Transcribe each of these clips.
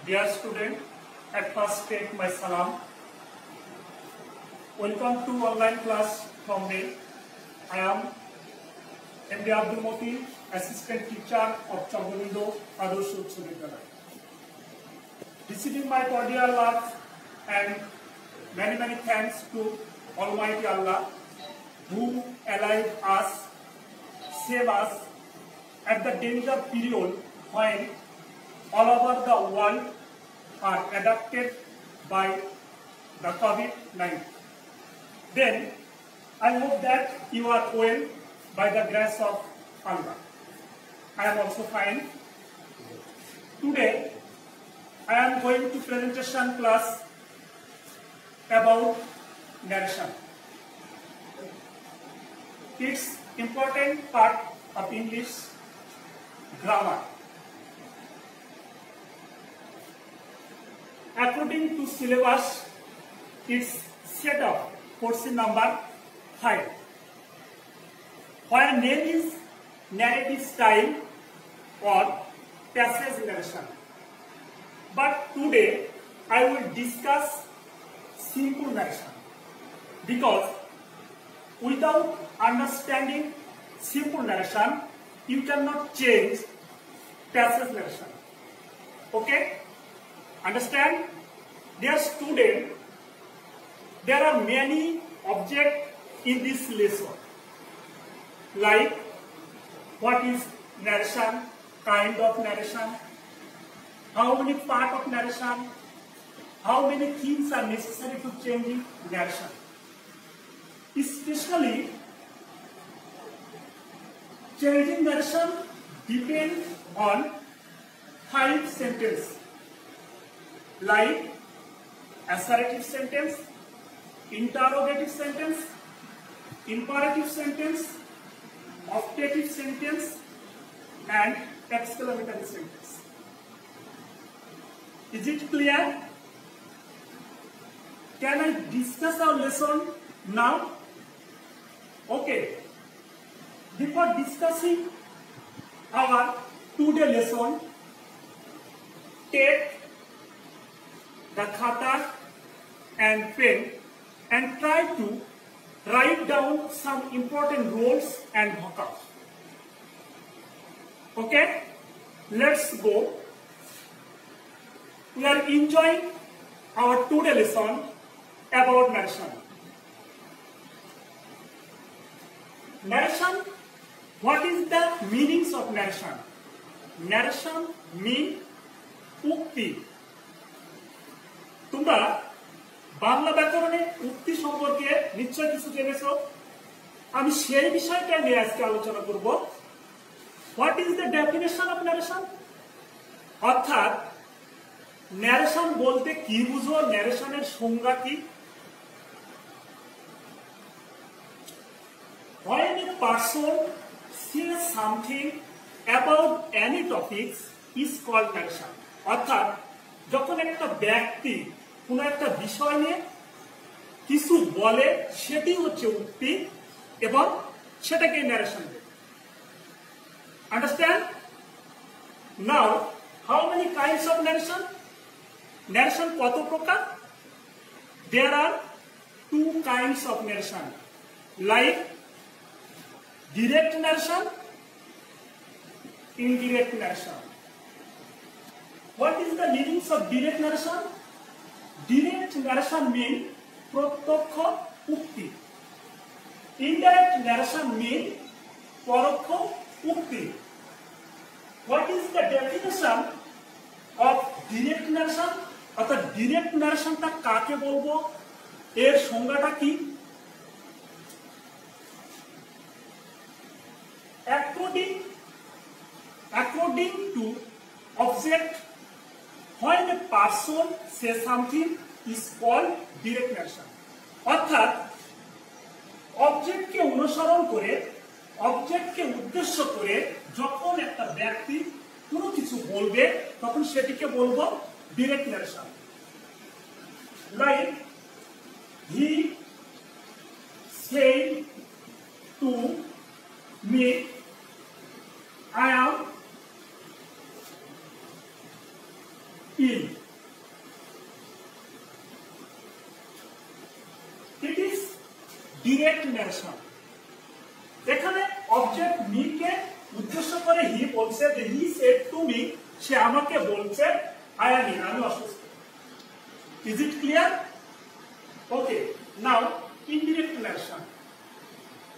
Dear student, at first take my salam. Welcome to online class from me. I am M.D. Abdul Moti, Assistant Teacher of Chandalindo Adorsho Uccho Bidyalaya. Receiving my cordial love and many thanks to Almighty Allah who allowed us, save us at the danger period when all over the world are affected by the COVID-19. Then I hope that you are well by the grace of Allah. I am also fine. Today I am going to presentation class about narration. It's important part of English grammar. According to syllabus, it's set up portion number 5, where name is narrative style or passage narration. But today I will discuss simple narration, because without understanding simple narration, you cannot change passage narration. Okay? Understand? Dear student, there are many objects in this lesson, like what is narration, kind of narration, how many part of narration, how many things are necessary to change narration. Especially, changing narration depends on 5 sentences, like assertive sentence, interrogative sentence, imperative sentence, optative sentence, and exclamatory sentence. Is it clear? Can I discuss our lesson now? Okay. Before discussing our today lesson, take the khata and pen and try to write down some important rules and vocab. Okay? Let's go. We are enjoying our today lesson about narration. Narration. What is the meanings of narration? Narration mean ukti. তোমরা বাংলা ব্যাকরণে উক্তি সম্পর্কে নিশ্চয় কিছু জেনেছো। আমি সেই বিষয়টা নিয়ে আজকে আলোচনা করব। What is the definition of narration? অর্থাৎ ন্যারেশন বলতে কি বুঝো, ন্যারেশনের সংজ্ঞা কি? When a person says something about any topics is called narration. অর্থাৎ যখন একটা ব্যক্তি কোন একটা বিষয় নিয়ে কিছু বলে, সেটি হচ্ছে উক্তি এবং সেটাকে ন্যারেশন বলে। Understand? Now, how many kinds of narration? Narration কত প্রকার? There are 2 kinds of narration, like direct narration, indirect narration. What is the meanings of direct narration? Direct narration means প্রত্যক্ষ উক্তি. Indirect narration means পরোক্ষ উক্তি. What is the definition of direct narration? অর্থাৎ direct narrationটা কাকে বলবো, এর সংজ্ঞাটা কি? According to object, when a person says something is called direct narration. অর্থাৎ অবজেক্টকে অনুসরণ করে, অবজেক্টকে উদ্দেশ্য করে যখন একটা ব্যক্তি কোনো কিছু বলবে, তখন সেটিকে বলবো direct narration. Like he said to me, I am ill. It is direct narration. এখানে অবজেক্ট মি কে উদ্দেশ্য করে হি বলছে যে হি সেড টু মি, সে আমাকে বলছে আই এম ইল, আমি অসুস্থ। Is it clear? Okay, now indirect narration.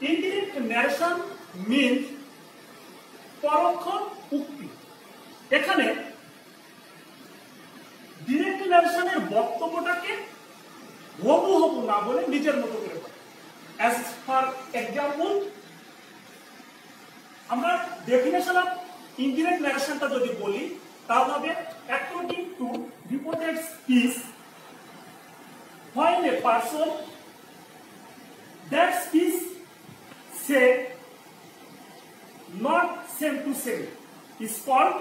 Indirect narration means পরোক্ষ উক্তি। এখানে ডিরেক্ট ন্যারেশনের বক্তব্যটাকে হুবহু না বলে নিজের মতো করে বলে। অ্যাজ ফর এক্সাম্পল, আমরা ডেফিনেশন অফ ইনডিরেক্ট ন্যারেশনটা যদি বলি তাহলে হবে according to reported speech when a person that speech said not same to same is called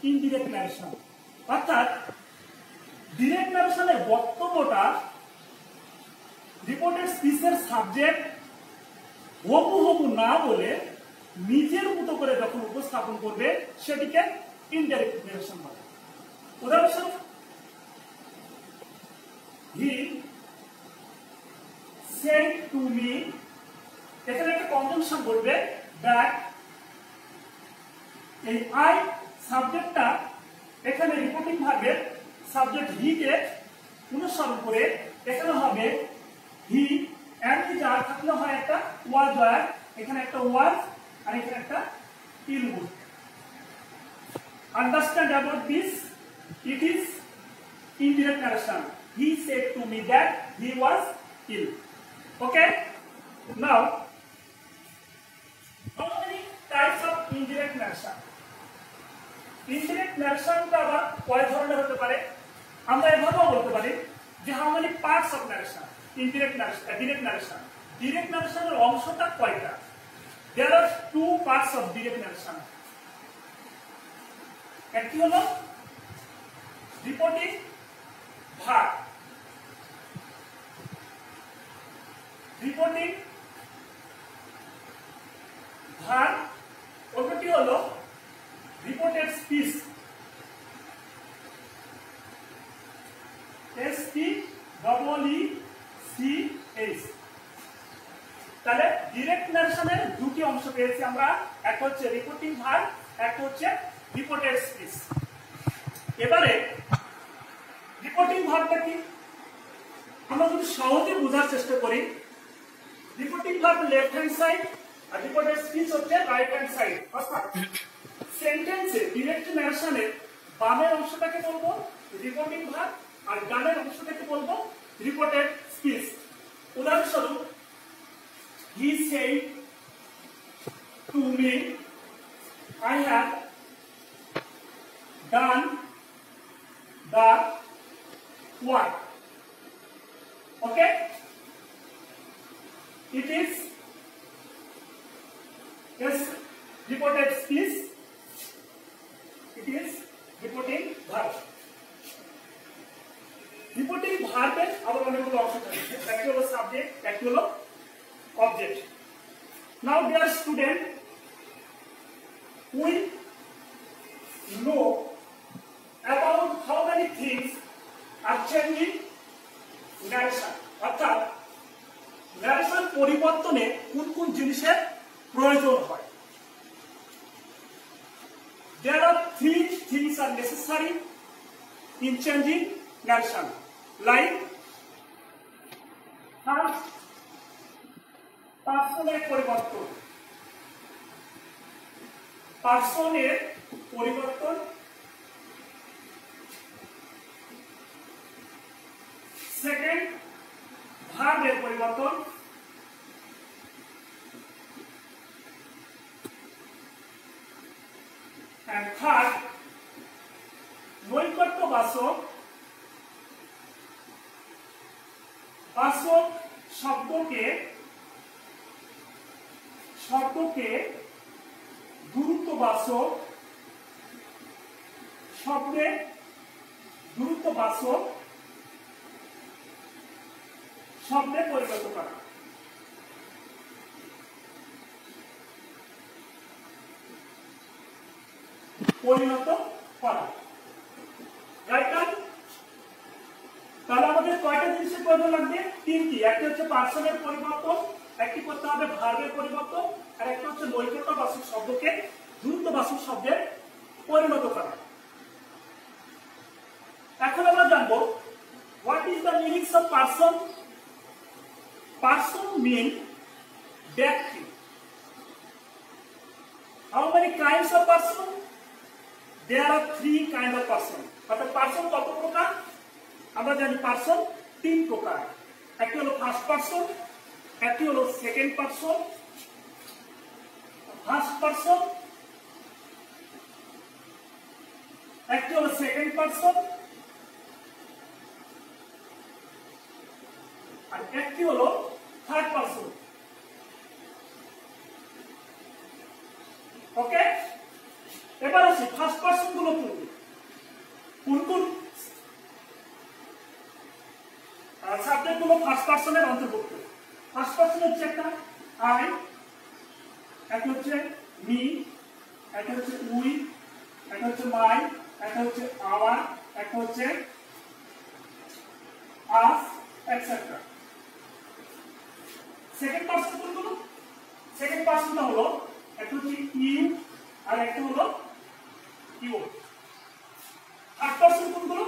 indirect narration. অর্থাৎ ডিরেক্ট ন্যারেশনের বক্তব্যটা রিপোর্টেড স্পিচের সাবজেক্ট হুবহু না বলে নিজের মতো করে যখন উপস্থাপন করবে সেটিকে ইনডাইরেক্ট ন্যারেশন বলে। উদাহরণস্বরূপ, he said to me, এখানে একটা কনজাংশন বলবে that এই আই সাবজেক্টটা এখানে রিপোর্টিং ভার্বের সাবজেক্ট হি কে অনুসরণ করে এখানে হবে হি এন্ড হি যার থাকলে হয় একটা ওয়াজ ওয়ার, এখানে একটা ওয়াজ আর এখানে একটা ইল বুক। Understand about this, it is indirect narration. He said to me that he was ill. Okay? Now, how many types of indirect narration? Indirect narration টা আবার কয় ধরনের হতে পারে? আমরা এভাবেও বলতে পারি যে how many parts of narration? Indirect narration, direct narration. Direct narration এর অংশটা কয়টা? There are two parts of direct narration. একটি হলো রিপোর্টিং ভার্ব, রিপোর্টিং ভার্ব, অন্যটি হলো রিপোর্টেড স্পিচ, SPEECH। তাহলে ডিরেক্ট ন্যারেশনের দুটি অংশ পেয়েছি আমরা, একটা হচ্ছে রিপোর্টিং ভার্ব, একটা হচ্ছে রিপোর্টেড স্পিচ। এবারে রিপোর্টিং ভার্বটা কি আমরা যদি সহজে বোঝার চেষ্টা করি, reporting verb left hand side আর রিপোর্টেড স্পিচ হচ্ছে রাইট হ্যান্ড সাইড। অর্থাৎ সেন্টেন্সে ডিরেক্ট ন্যারেশনের বামের অংশটাকে বলবো রিপোর্টিং ভার্ব আর ডানের অংশটাকে বলবো রিপোর্টেড স্পিচ। উদাহরণস্বরূপ, he said to me I have done the work. Okay? It is reported speech. It is reporting verb. Reporting verb এর আবার অনেকগুলো অপশন আছে। একটা হলো সাবজেক্ট, একটা হলো object. Now dear student, we know about how many things are changing narration. অর্থাৎ narration পরিবর্তনে কোন কোন জিনিসের প্রয়োজন হয়। There are three things are necessary in changing narration. Like first, পার্সনের পরিবর্তন, পার্সনের পরিবর্তন। সেকেন্ড, ভার্বের পরিবর্তন। and third, নৈকট্য বাচক। বাচক শব্দকে গুরুত্ববাচক শব্দে গুরুত্ববাচক শব্দে পরিণত করা। পরিণত করা। কয়টা লাগবে? তিনটি। একটা হচ্ছে পার্সনের পরিবর্তন, একটি করতে হবে ভার্বের পরিবর্তন, আর একটা হচ্ছে নৈকট্যবাচক শব্দকে দ্রুতবাচক শব্দে পরিণত করা। এখন আমরা জানবো what is the meanings of person. Person mean ব্যক্তি। How many kinds of person? There are 3 kind of person. অর্থাৎ পার্সন কত প্রকার? আমরা জানি পার্সন 3 প্রকার। একটি হলো ফার্স্ট পার্সন, একটি হলো সেকেন্ড পার্সন, ফার্স্ট পার্সন, একটি হলো সেকেন্ড পার্সন, আর একটি হলো থার্ড পার্সন। ওকে, এবার আসি ফার্স্ট পার্সন গুলো কোন কোন সাবজেক্ট গুলো ফার্স্ট পার্সনের অন্তর্ভুক্ত। ফার্স্ট পার্সন হচ্ছে একটা আই, একটা হচ্ছে মি, একটা হচ্ছে উই, একটা হচ্ছে মাই, একটা হচ্ছে আওয়ার, একটা হচ্ছে আস, এটসেট্রা। সেকেন্ড পার্সন কোনগুলো? সেকেন্ড পার্সনটা হলো একটা হচ্ছে ইউ আর একটা হলো ইউ। থার্ড পার্সন কোনগুলো?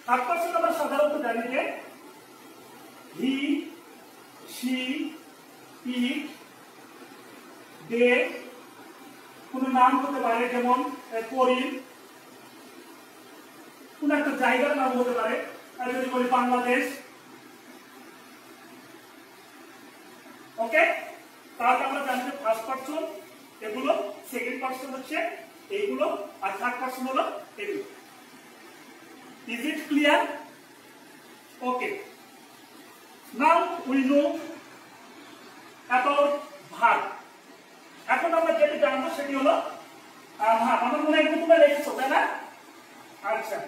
থার্ড পার্সন আমরা সাধারণত জানি যে হি, শি, ইট, দে, কোন নাম হতে পারে, যেমন করিম, কোন একটা জায়গার নাম হতে পারে, যদি বলি বাংলাদেশ। ওকে, তাহলে আমরা জানতে ফার্স্ট পার্সন এগুলো, সেকেন্ড পার্সন হচ্ছে এইগুলো, আর থার্ড পার্সন হলো এগুলো। Is it clear? Okay, now we know about verb. এখন আমরা যেটা জানবো সেটি হলো ভার্ব। আমার মনে হয় তোমরা লিখেছো, তাই না? আচ্ছা,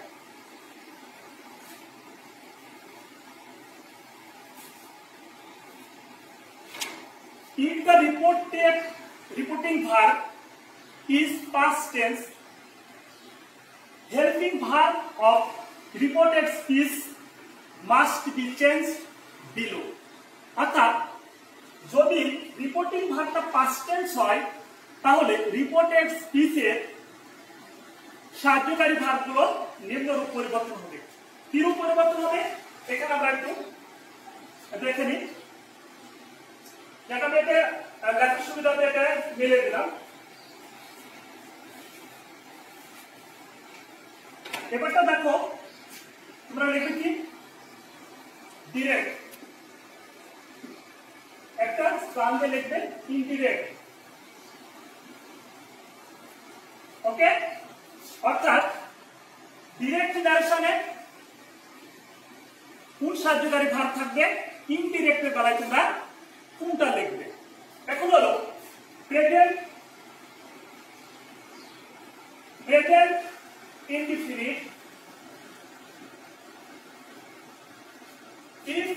if the reporting verb is past tense, helping verb of reported speech must be changed below. অর্থাৎ যদি রিপোর্টিং ভার্বটা পাস্ট টেন্স হয় তাহলে রিপোর্টেড স্পিচের সাহায্যকারী ভার্বগুলো নিম্নরূপ পরিবর্তন হবে। কিরূপ পরিবর্তন হবে এখানে আমরা একটু দেখে নিই। লেখার সুবিধাতে এটা মিলে দিলাম। এবারটা দেখো, তোমরা লিখেছি ডিরেক্ট, একটা স্থানে লিখবে ইনডিরেক্ট। ওকে, অর্থাৎ ডিরেক্ট নারেশনে কোন সাহায্যকারী ভার্ব থাকবে, ইনডিরেক্টের বেলায় তোমরা কোনটা লিখবে। এখন হলো present indefinite if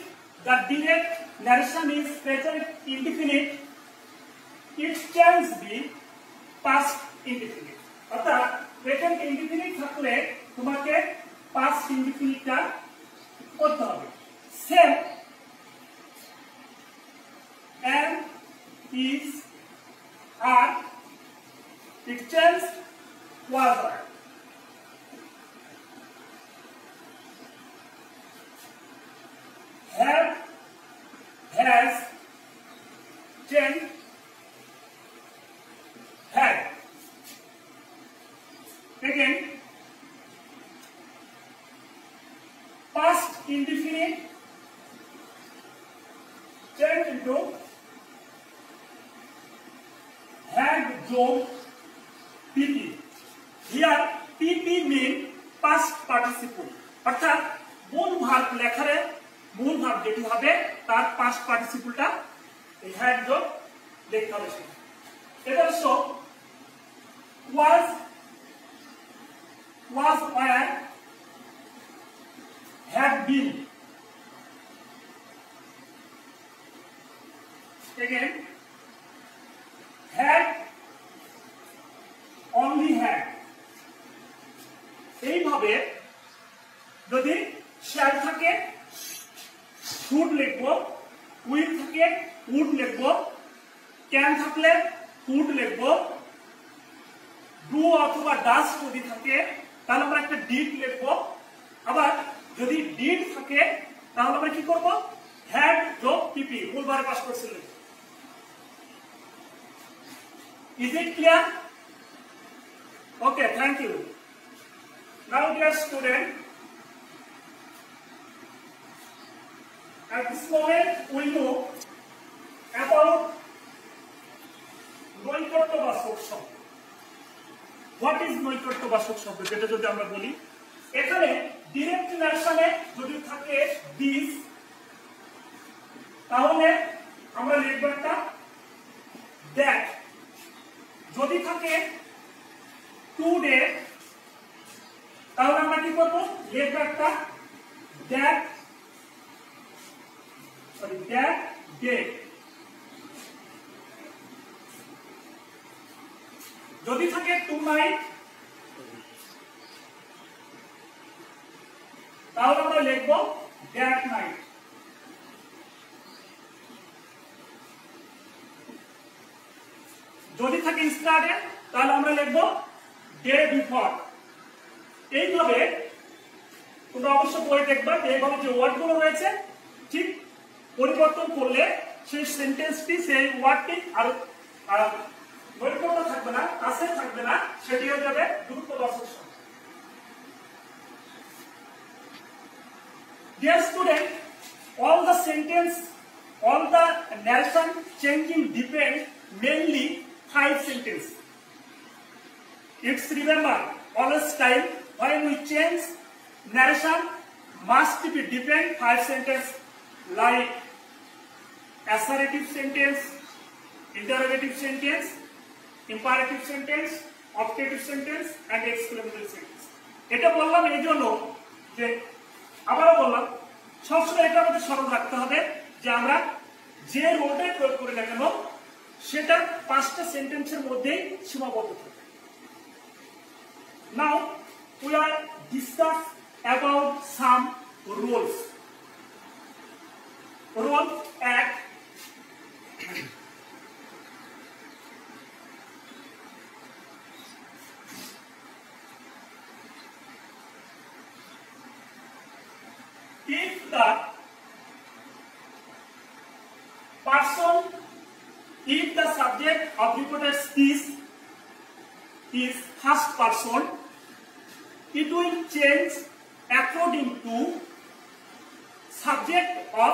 the direct narration is present indefinite, its tense be past indefinite. অর্থাৎ প্রেজেন্ট ইনডিফিনিট থাকলে তোমাকে পাস্ট ইনডিফিনিটটা করতে হবে। Same am, is, are, it changed, was, are. Have, has, changed, had. Again, past indefinite changed into had, job, pp. Here pp mean past participle. অর্থাৎ মূল verb লেখারে মূল verb যেটি হবে তার পাস্ট পার্টিসিপলটা এই হ্যাড যোগ লিখতে হবে। এবার so was, were, had been. Again, had, only had. এইভাবে যদি শেয়ার থাকে শুড লিখবো, উইল থাকে উড লিখবো, ক্যান থাকলে কুড লিখবো, ডু অথবা ডাস যদি থাকে তাহলে আমরা একটা ডিড লিখবো। আবার যদি ডিড থাকে তাহলে আমরা কি করব, হ্যাড যোগ পিপি ফুল ভার্ব পাস্ট টেন্সে লিখব। Is it clear? Okay, thank you. Now dear student, at this moment we know about নৈকট্যবাচক শব্দ। What is নৈকট্যবাচক শব্দ যেটা যদি আমরা বলি, এখানে ডিরেক্ট ন্যারেশনে যদি থাকে দিস তাহলে আমরা লিখব একটা দ্যাট, যদি থাকে টুডে তাহলে আমরা কি করব, লিখব একটা দ্যাট ডে। যদি থাকে টু নাইট তাহলে আমরা লিখব দ্যাট নাইট। যদি থাকে স্টারডে তাহলে আমরা লিখব ডে বিফোর। এইভাবে তোমরা অবশ্য বই দেখবা, এইভাবে যে ওয়ার্ডগুলো রয়েছে ঠিক পরিবর্তন করলে সেই সেন্টেন্সটি, সেই ওয়ার্ডটি আর নৈকট্য থাকবে না, কাছে থাকবে না, সেটি হয়ে যাবে গুরুত্ববাচক শব্দ। Dear student, all the sentence, all the narration changing depend mainly 5 sentences. It's remember always time when we change narration must be depend 5 sentences like assertive sentence, interrogative sentence, imperative sentence, optative sentence and exclamatory sentence. এটা বললাম এই জন্য যে, আবারও বললাম, সবসময় এটা আমাদের স্মরণ রাখতে হবে যে আমরা যে রোডে প্রয়োগ করি না কেন সেটা 5টা সেন্টেন্সের মধ্যেই সীমাবদ্ধ থাকে। Now we are discuss about some rules. Rule 1, if the person, if the subject of reported speech is first person, it will change according to subject of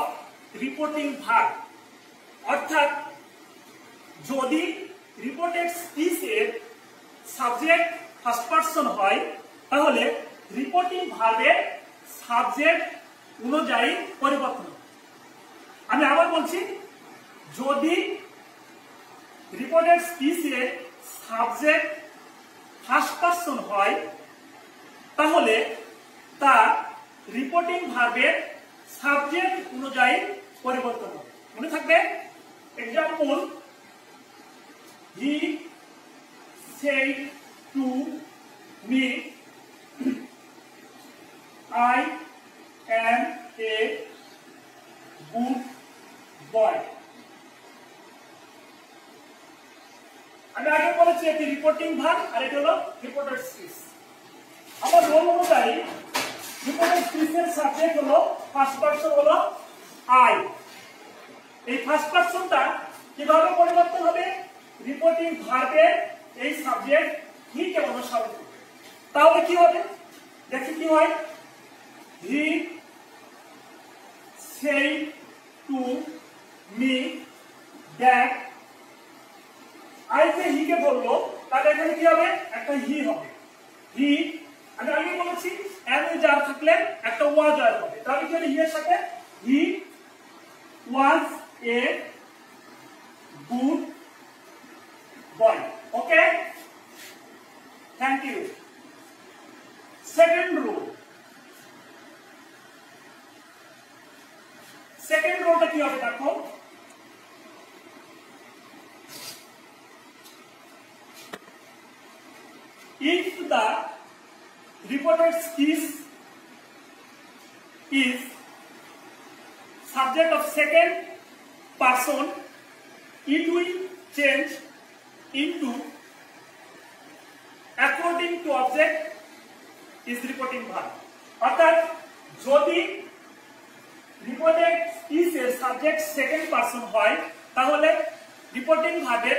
reporting verb. অর্থাৎ যদি রিপোর্টেড স্পিচের সাবজেক্ট ফার্স্ট পারসন হয় তাহলে reporting ভার্বের subject অনুযায়ী পরিবর্তন হবে। আমি আবার বলছি, যদি রিপোর্টেড স্পিচের সাবজেক্ট ফার্স্ট পারসন হয় তাহলে তা রিপোর্টিং ভার্বের সাবজেক্ট অনুযায়ী পরিবর্তন হবে। মনে থাকবে, example, he said to me, I am a good boy. আমি আগে বলেছি এটি রিপোর্টিং ভার্ব আর এটা হলো রিপোর্টেড স্পিচ। আমার রোল অনুযায়ী রিপোর্টেড স্পিচের সাবজেক্ট হলো ফার্স্ট পারসন হলো আই। এই ফার্স্ট পারসনটা কিভাবে পরিবর্তন হবে, রিপোর্টিং ভার্বের এই সাবজেক্ট হি কে অনুসরণ করবে। তাহলে কি হবে, দেখি কি হয়, হি said to me that, I যে হি কে বললো তাহলে এখানে কি হবে, একটা হি হবে। হি, আমি আগে বলেছি এম এ যার থাকলে একটা ওয়াজ আর হবে, তাহলে কি হবে, হি এর সাথে he was a good boy. Okay, thank you. Second rule, second রুলটা কি হবে দেখো, if the reported speech is subject of second person, it will change into according to object is reporting verb. অর্থাৎ যদি reported is এর subject second person হয় তাহলে reporting ভার্বের